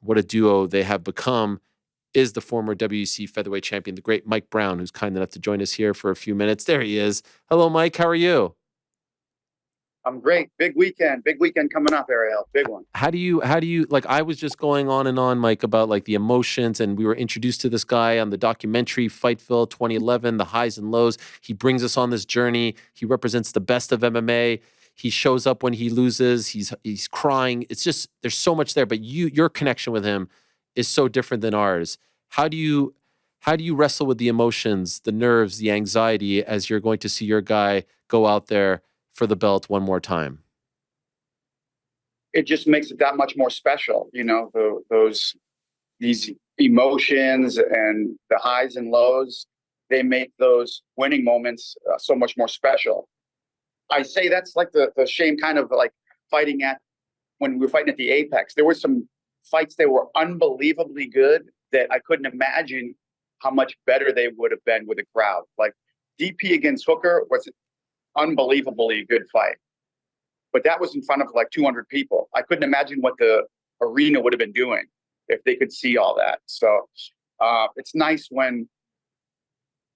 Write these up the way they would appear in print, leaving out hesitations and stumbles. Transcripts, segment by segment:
what a duo they have become is the former WEC featherweight champion, the great Mike Brown, who's kind enough to join us here for a few minutes. There he is. Hello, Mike. How are you? I'm great. Big weekend. Big weekend coming up, Ariel. Big one. How do you like, I was just going on and on, Mike, about like the emotions, and we were introduced to this guy on the documentary Fightville 2011, the highs and lows. He brings us on this journey. He represents the best of MMA. He shows up when he loses. He's crying. It's just, there's so much there, but your connection with him is so different than ours. How do you how do you wrestle with the emotions, the nerves, the anxiety as you're going to see your guy go out there for the belt one more time? It just makes it that much more special. These emotions and the highs and lows, they make those winning moments so much more special. I say that's like the shame, kind of like fighting at when we were fighting at the Apex. There were some fights that were unbelievably good that I couldn't imagine how much better they would have been with a crowd. Like DP against Hooker was an unbelievably good fight, but that was in front of like 200 people. I couldn't imagine what the arena would have been doing if they could see all that. So it's nice when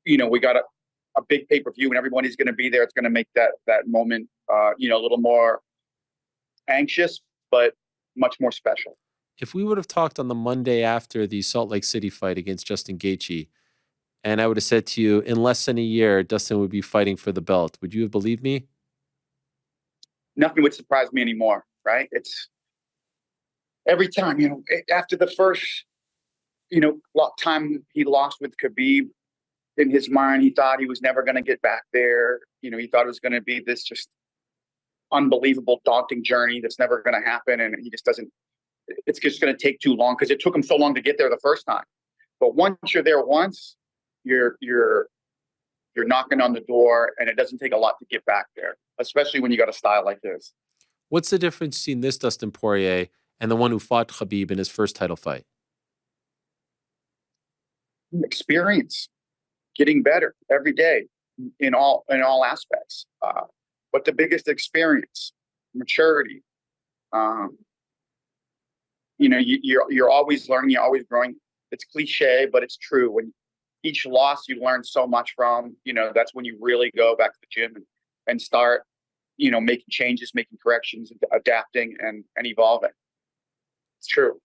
we got a big pay-per-view and everybody's going to be there. It's going to make that moment a little more anxious, but much more special. If we would have talked on the Monday after the Salt Lake City fight against Justin Gaethje, and I would have said to you, in less than a year, Dustin would be fighting for the belt, would you have believed me? Nothing would surprise me anymore, right? It's every time, after the first, time he lost with Khabib, in his mind, he thought he was never going to get back there. He thought it was going to be this just unbelievable, daunting journey that's never going to happen. And he just doesn't, it's just going to take too long because it took him so long to get there the first time. But once you're there once, you're knocking on the door, and it doesn't take a lot to get back there, especially when you got a style like this. What's the difference between this Dustin Poirier and the one who fought Khabib in his first title fight? Experience, getting better every day in all aspects. But the biggest experience, maturity. You're always learning, you're always growing. It's cliche, but it's true. When each loss you learn so much from, that's when you really go back to the gym and start, making changes, making corrections, adapting and evolving. It's true.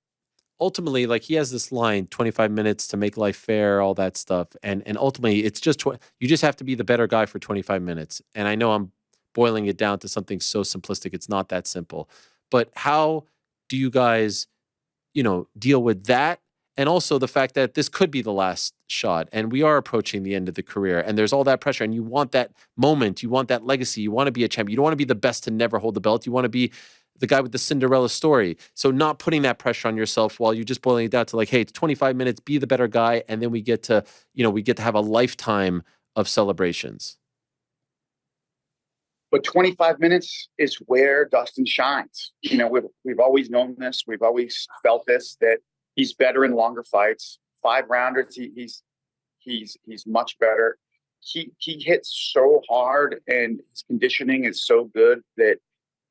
Ultimately, like, he has this line, 25 minutes to make life fair, all that stuff. And ultimately, it's just, you just have to be the better guy for 25 minutes. And I know I'm boiling it down to something so simplistic. It's not that simple. But how do you guys, deal with that? And also the fact that this could be the last shot and we are approaching the end of the career and there's all that pressure and you want that moment, you want that legacy, you want to be a champion. You don't want to be the best to never hold the belt. You want to be the guy with the Cinderella story. So not putting that pressure on yourself while you're just boiling it down to like, hey, it's 25 minutes, be the better guy. And then we get to have a lifetime of celebrations. But 25 minutes is where Dustin shines. We've always known this. We've always felt this, that he's better in longer fights. 5 rounders, he's much better. He hits so hard, and his conditioning is so good that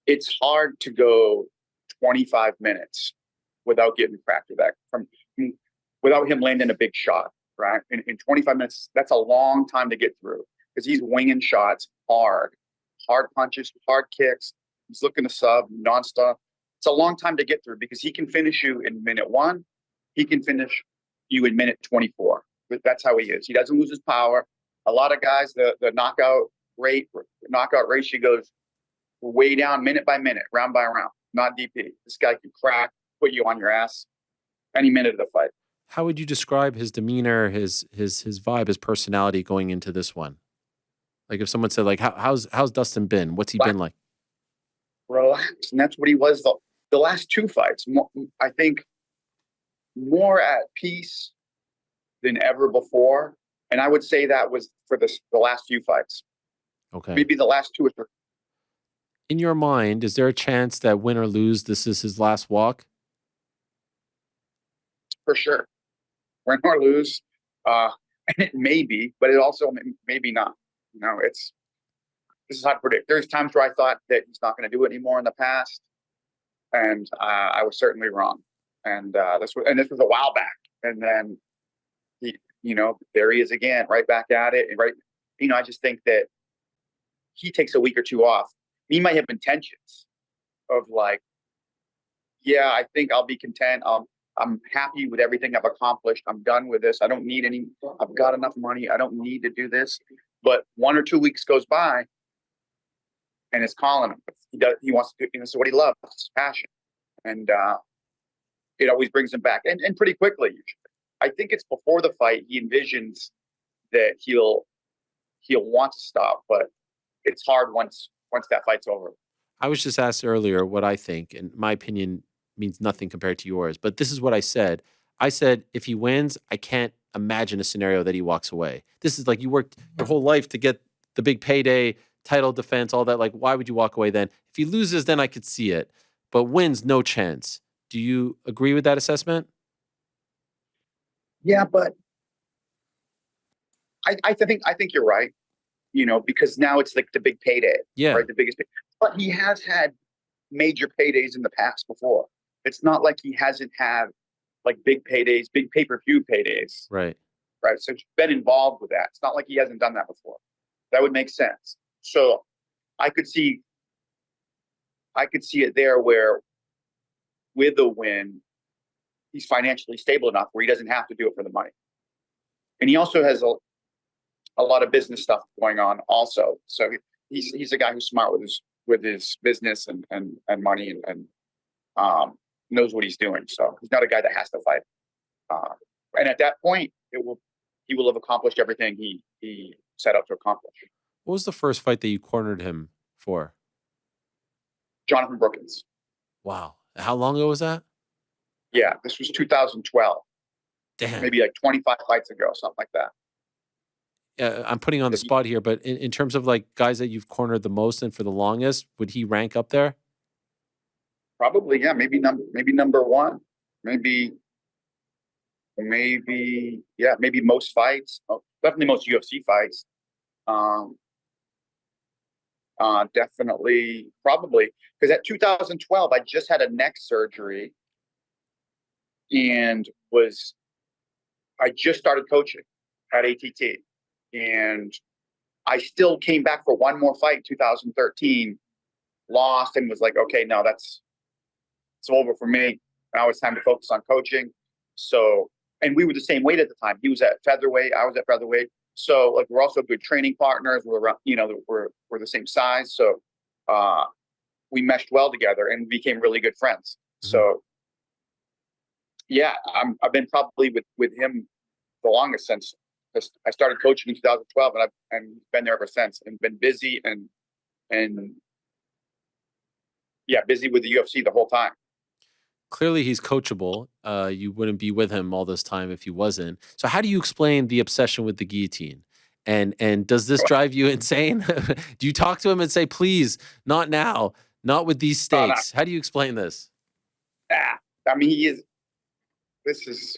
it's hard to go 25 minutes without getting cracked without him landing a big shot. Right, in 25 minutes, that's a long time to get through because he's winging shots hard punches, hard kicks. He's looking to sub nonstop. It's a long time to get through because he can finish you in minute 1. He can finish you in minute 24. That's how he is. He doesn't lose his power. A lot of guys, the knockout ratio goes way down minute by minute, round by round. Not DP. This guy can crack, put you on your ass any minute of the fight. How would you describe his demeanor, his vibe, his personality going into this one? Like, if someone said, like, how's Dustin been? What's he been like? Relax. And that's what he was the last 2 fights. I think more at peace than ever before. And I would say that was for the last few fights. Okay. Maybe the last 2 or 3. In your mind, is there a chance that win or lose, this is his last walk? For sure. Win or lose. And it may be, but it also maybe not. This is hard to predict. There's times where I thought that he's not going to do it anymore in the past, and I was certainly wrong. and this was a while back. And then there he is again, right back at it, and I just think that he takes a week or two off. He might have intentions of like, yeah, I think I'll be content. I'm happy with everything I've accomplished. I'm done with this. I don't need any. I've got enough money. I don't need to do this. But 1 or 2 weeks goes by, and it's calling him. He wants to do. This is what he loves. It's passion, and it always brings him back, and pretty quickly. I think it's before the fight he envisions that he'll want to stop, but it's hard once that fight's over. I was just asked earlier what I think, and my opinion means nothing compared to yours. But this is what I said. I said, if he wins, I can't imagine a scenario that he walks away. This is like you worked your whole life to get the big payday, title defense, all that. Like, why would you walk away then? If he loses, then I could see it. But wins, no chance. Do you agree with that assessment? Yeah, but I think you're right. Because now it's like the big payday, Yeah. right? The biggest. But he has had major paydays in the past before. It's not like he hasn't had like big paydays, big pay-per-view paydays. Right. Right. So he's been involved with that. It's not like he hasn't done that before. That would make sense. So I could see it there where with a win, he's financially stable enough where he doesn't have to do it for the money. And he also has a lot of business stuff going on also. So he's a guy who's smart with his business and money and knows what he's doing. So he's not a guy that has to fight. And at that point, he will have accomplished everything he set out to accomplish. What was the first fight that you cornered him for? Jonathan Brookins. Wow. How long ago was that? Yeah, this was 2012. Damn. Maybe like 25 fights ago, something like that. I'm putting on the spot here, but in terms of like guys that you've cornered the most and for the longest, would he rank up there? Probably, yeah. Maybe number one. Maybe yeah. Maybe most fights. Oh, definitely most UFC fights. Definitely, probably because at 2012 I just had a neck surgery and I just started coaching at ATT. And I still came back for one more fight in 2013, lost, and was like, okay, no, it's over for me. Now it's time to focus on coaching. So, and we were the same weight at the time. He was at featherweight, I was at featherweight. So like we're also good training partners. We're the same size. So we meshed well together and became really good friends. Mm-hmm. So yeah, I've been probably with him the longest since I started coaching in 2012, and been there ever since, and been busy and yeah, busy with the UFC the whole time. Clearly, he's coachable. You wouldn't be with him all this time if he wasn't. So, how do you explain the obsession with the guillotine? And does this drive you insane? Do you talk to him and say, "Please, not now, not with these stakes"? How do you explain this? I mean, this is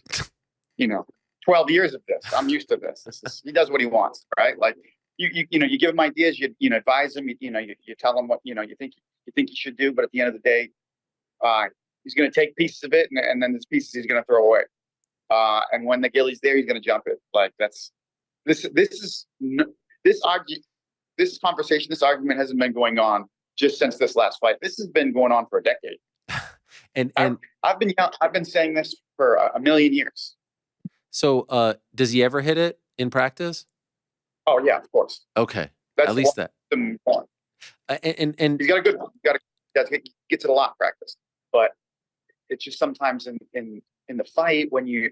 12 years of this. I'm used to this. He does what he wants, right? Like you give him ideas, you advise him, you tell him what you think he should do, but at the end of the day, he's going to take pieces of it, and then there's pieces he's going to throw away. And when the gilly's there, he's going to jump it. Like this conversation, this argument hasn't been going on just since this last fight. This has been going on for a decade. and I've been saying this for a million years. So, does he ever hit it in practice? Oh yeah, of course. Okay, at least that. And he's got a good one. Gets it a lot in practice, but it's just sometimes in the fight when you're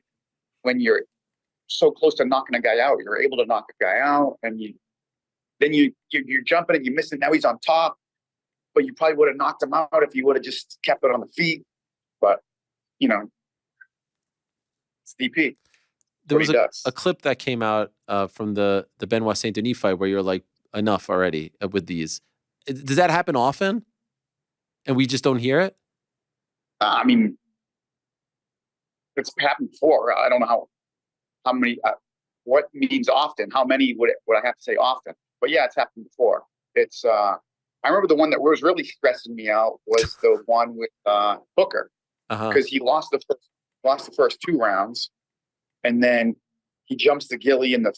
so close to knocking a guy out, you're able to knock a guy out, and you're jumping and you miss it. Now he's on top, but you probably would have knocked him out if you would have just kept it on the feet. But it's DP. There was a clip that came out from the Benoit Saint Denis fight where you're like, enough already with these. Does that happen often? And we just don't hear it? I mean, it's happened before. I don't know how many, what means often, how many would I have to say often? But yeah, it's happened before. It's, I remember the one that was really stressing me out was the one with Booker. Uh-huh. because he lost the first 2 rounds, and then he jumps the gilly in the,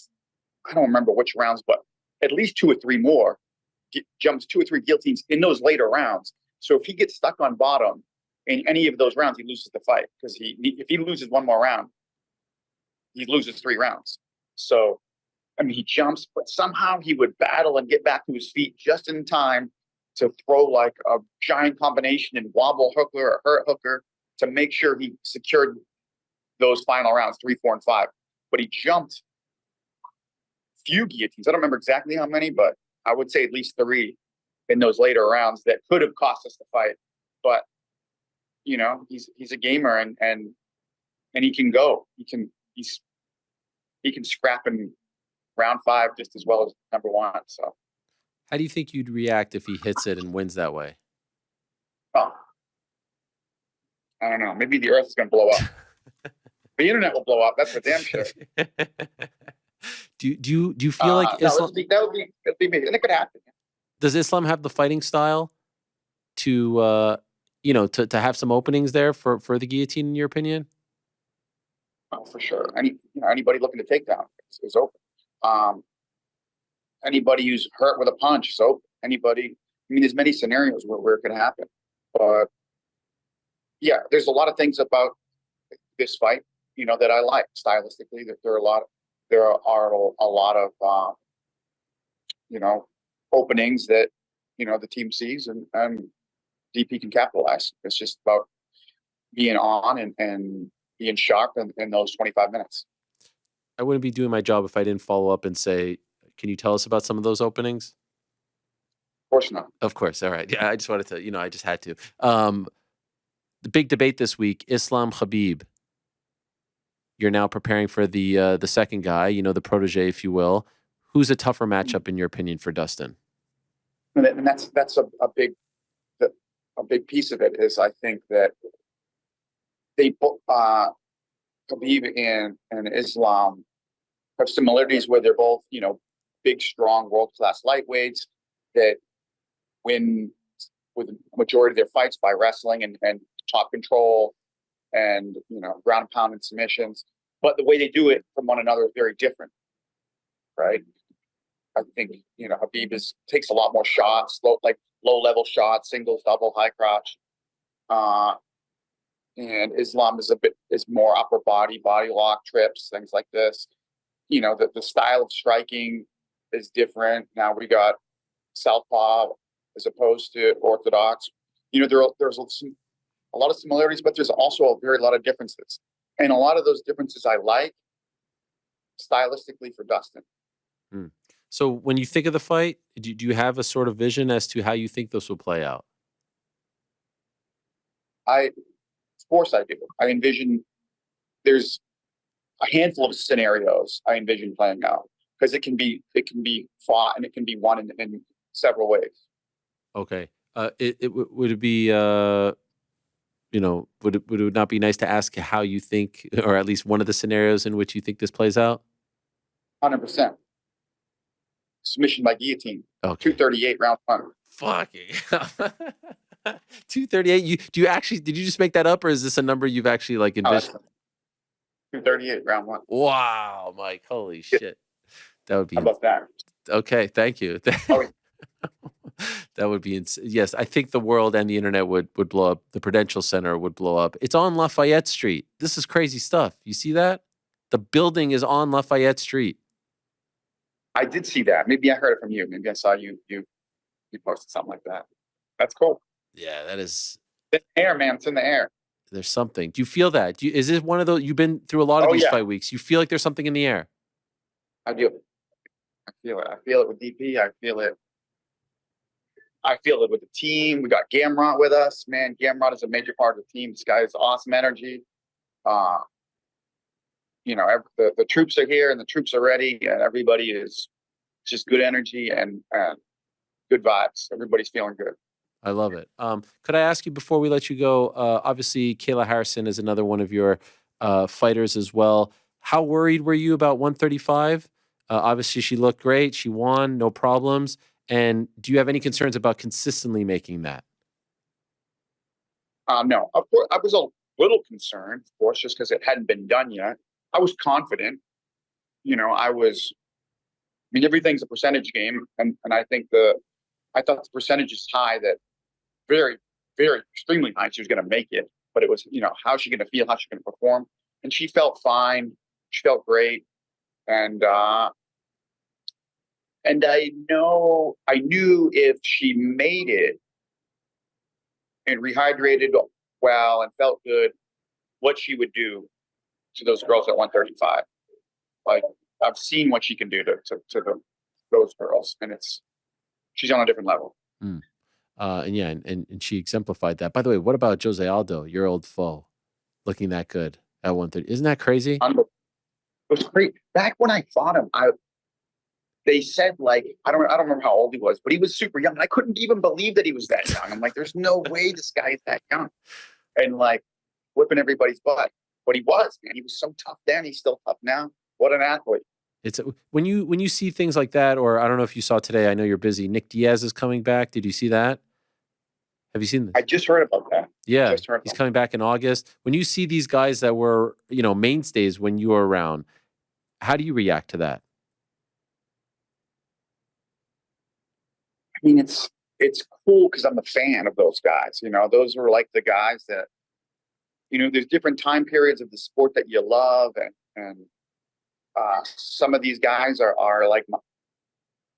I don't remember which rounds, but at least 2 or 3 more, jumps 2 or 3 guillotines in those later rounds. So if he gets stuck on bottom in any of those rounds, he loses the fight, because if he loses one more round, he loses 3 rounds. So I mean, he jumps, but somehow he would battle and get back to his feet just in time to throw like a giant combination and wobble hooker or hurt hooker to make sure he secured those final rounds, 3, 4, and 5. But he jumped few guillotines. I don't remember exactly how many, but I would say at least 3 in those later rounds that could have cost us the fight. But he's a gamer, and he can go. He can scrap in round 5 just as well as number 1. So, How do you think you'd react if he hits it and wins that way? oh, I don't know. Maybe the earth is going to blow up. The internet will blow up. That's for damn sure. Do you feel like No, Islam that'll be maybe, and it could happen. does Islam have the fighting style to to have some openings there for the guillotine, in your opinion? Oh, for sure. Anybody looking to take down is open. Anybody who's hurt with a punch is open. Anybody. I mean, there's many scenarios where it could happen. But yeah, there's a lot of things about this fight, that I like stylistically. There are a lot of openings that the team sees, and DP can capitalize. It's just about being on and being sharp in those 25 minutes. I wouldn't be doing my job if I didn't follow up and say, "Can you tell us about some of those openings?" Of course not. Of course. All right. Yeah, I just wanted to, I just had to. The big debate this week, Islam Khabib. You're now preparing for the second guy, the protege, if you will. Who's a tougher matchup in your opinion for Dustin? And that's a big piece of it is, I think that they Khabib and Islam have similarities where they're both big, strong, world class lightweights that win with the majority of their fights by wrestling and top control and ground and pound and submissions. But the way they do it from one another is very different, right? I think Khabib takes a lot more shots, low level shots, singles, double, high crotch, and Islam is more upper body lock, trips, things like this. The style of striking is different. Now we got southpaw as opposed to orthodox. There's a lot of similarities, but there's also a very lot of differences, and a lot of those differences I like stylistically for Dustin. So when you think of the fight, do you have a sort of vision as to how you think this will play out? Of course I do. I envision there's a handful of scenarios I envision playing out, because it can be fought and it can be won in several ways. Okay. Would it be would it not be nice to ask how you think, or at least one of the scenarios in which you think this plays out? 100%. Submission by guillotine. Okay. 238 round 1. Fucking 238. Did you just make that up, or is this a number you've actually envisioned? 238 round 1. Wow, Mike. Holy shit. That would be How about that? Okay, thank you. That would be yes, I think the world and the internet would blow up. The Prudential Center would blow up. It's on Lafayette Street. This is crazy stuff. You see that? The building is on Lafayette Street. I did see that. Maybe I heard it from you. Maybe I saw you posted something like that. That's cool. Yeah, that is. It's in the air, man. It's in the air. There's something. Do you feel that? Is this one of those? You've been through a lot of these fight weeks. You feel like there's something in the air. I do. I feel it. I feel it with DP. I feel it with the team. We got Gamrot with us, man. Gamrot is a major part of the team. This guy has awesome energy. The troops are here and the troops are ready, and everybody is just good energy and good vibes. Everybody's feeling good. I love it. Could I ask you before we let you go? Obviously, Kayla Harrison is another one of your fighters as well. How worried were you about 135? Obviously, she looked great. She won, no problems. And do you have any concerns about consistently making that? No, of course. little concerned, of course, just because it hadn't been done yet. I was confident. I mean, everything's a percentage game, and I thought the percentage is high, that very, very extremely high. She was going to make it, but it was, how's she going to feel? How's she going to perform? And she felt fine. She felt great. And I knew if she made it and rehydrated well and felt good, what she would do to those girls at 135. Like, I've seen what she can do to those girls, and she's on a different level. Mm. And yeah, and she exemplified that. By the way, what about Jose Aldo, your old foe, looking that good at 130? Isn't that crazy? It was great. Back when I fought him, they said, like, I don't remember how old he was, but he was super young. I couldn't even believe that he was that young. I'm like, there's no way this guy is that young, and like whipping everybody's butt. But he was, man. He was so tough then. He's still tough now. What an athlete. It's when you see things like that, or I don't know if you saw today. I know you're busy. Nick Diaz is coming back. Did you see that? Have you seen this? I just heard about that. Yeah, he's coming back in August. When you see these guys that were, mainstays when you were around, how do you react to that? I mean, it's cool because I'm a fan of those guys. Those were like the guys that, there's different time periods of the sport that you love, and some of these guys are like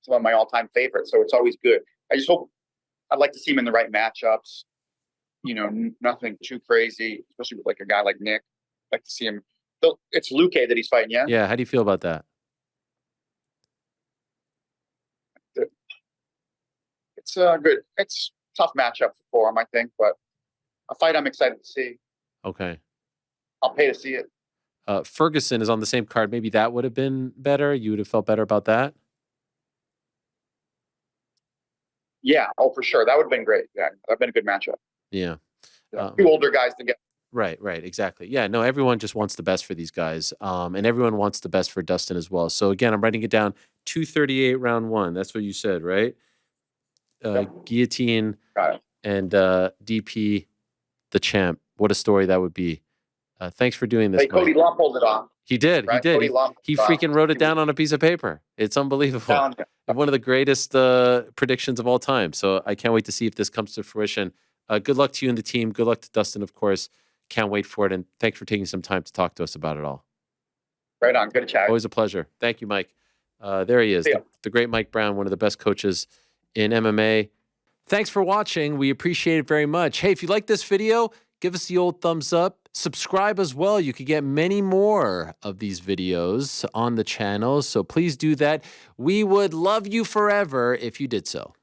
some of my all-time favorites. So it's always good. I'd like to see him in the right matchups. Nothing too crazy, especially with like a guy like Nick. I'd like to see him. It's Luque that he's fighting, yeah? Yeah, how do you feel about that? It's good. It's a tough matchup for him, I think, but a fight I'm excited to see. Okay. I'll pay to see it. Ferguson is on the same card. Maybe that would have been better. You would have felt better about that? Yeah. Oh, for sure. That would have been great. Yeah. That would have been a good matchup. Yeah. Two older guys together. Right, exactly. Yeah, no, everyone just wants the best for these guys. And everyone wants the best for Dustin as well. So again, I'm writing it down. 238 round 1. That's what you said, right? Guillotine and DP, the champ. What a story that would be. Thanks for doing this. Hey, Cody Law pulled it off. He did. Right? He did. He He freaking wrote it down on a piece of paper. It's unbelievable. One of the greatest predictions of all time. So I can't wait to see if this comes to fruition. Good luck to you and the team. Good luck to Dustin, of course. Can't wait for it. And thanks for taking some time to talk to us about it all. Right on. Good to chat. Always a pleasure. Thank you, Mike. There he is, the great Mike Brown, one of the best coaches in MMA. Thanks for watching. We appreciate it very much. Hey, if you like this video, give us the old thumbs up. Subscribe as well. You could get many more of these videos on the channel. So please do that. We would love you forever if you did so.